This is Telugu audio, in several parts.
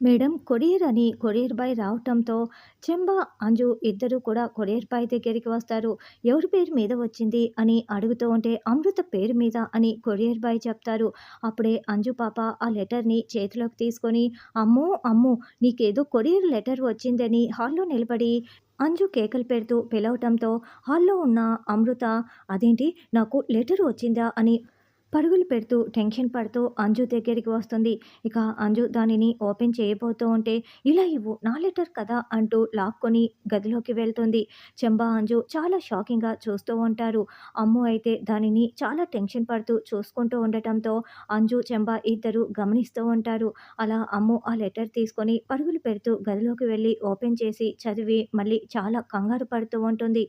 మేడం కొరియర్ అని కొరియర్ బాయ్ రావటంతో చెంబా, అంజు ఇద్దరు కూడా కొరియర్ బాయ్ దగ్గరికి వస్తారు. ఎవరి పేరు మీద వచ్చింది అని అడుగుతూ ఉంటే అమృత పేరు మీద అని కొరియర్ బాయ్ చెప్తారు. అప్పుడే అంజు పాప ఆ లెటర్‌ని చేతిలోకి తీసుకొని అమ్మో! అమ్మో! నీకేదో కొరియర్ లెటర్ వచ్చిందని హాల్‌లో నిలబడి అంజు కేకలు పెడుతూ పిలవటంతో హాల్‌లో ఉన్న అమృత అదేంటి నాకు లెటర్ వచ్చిందా అని పరుగులు పెడుతూ, టెన్షన్ పడుతూ అంజు దగ్గరికి వస్తుంది. ఇక అంజు దానిని ఓపెన్ చేయబోతూ ఉంటే, "ఇలా ఇవ్వు నా లెటర్ కదా!" అంటూ లాక్కొని గదిలోకి వెళ్తుంది. చెంబా, అంజు చాలా షాకింగ్‌గా చూస్తూ ఉంటారు. అమ్ము అయితే దానిని చాలా టెన్షన్ పడుతూ చూసుకుంటూ ఉండటంతో అంజు, చెంబా ఇద్దరు గమనిస్తూ ఉంటారు. అలా అమ్ము ఆ లెటర్ తీసుకొని పరుగులు పెడుతూ గదిలోకి వెళ్ళి ఓపెన్ చేసి చదివి మళ్ళీ చాలా కంగారు పడుతూ ఉంటుంది.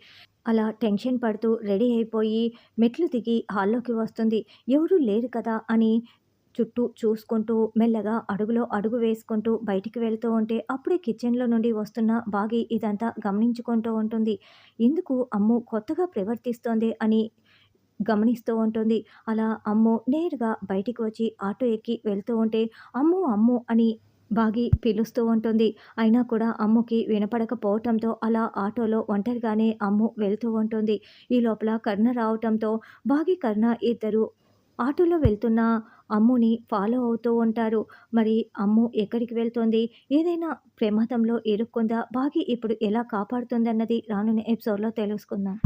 అలా టెన్షన్ పడుతూ రెడీ అయిపోయి మెట్లు దిగి హాల్లోకి వస్తుంది. ఎవరూ లేరు కదా అని చుట్టూ చూసుకుంటూ మెల్లగా అడుగులో అడుగు వేసుకుంటూ బయటికి వెళ్తూ ఉంటే అప్పుడే కిచెన్‌లో నుండి వస్తున్న బాగి ఇదంతా గమనించుకుంటూ ఉంటుంది. ఎందుకు అమ్ము కొత్తగా ప్రవర్తిస్తోంది అని గమనిస్తూ ఉంటుంది. అలా అమ్ము నేరుగా బయటికి వచ్చి ఆటో ఎక్కి వెళ్తూ ఉంటే అమ్ము! అమ్ము! అని బాగి పిలుస్తూ ఉంటుంది. అయినా కూడా అమ్ముకి వినపడకపోవటంతో అలా ఆటోలో ఒంటరిగానే అమ్ము వెళ్తూ ఉంటుంది. ఈ లోపల కరుణ రావటంతో బాగి, కరుణ ఇద్దరు ఆటోలో వెళ్తున్న అమ్ముని ఫాలో అవుతూ ఉంటారు. మరి అమ్ము ఎక్కడికి వెళ్తోంది? ఏదైనా ప్రమాదంలో ఇరుక్కుందా? బాగి ఇప్పుడు ఎలా కాపాడుతుందన్నది రానున్న ఎపిసోడ్‌లో తెలుసుకుందాం.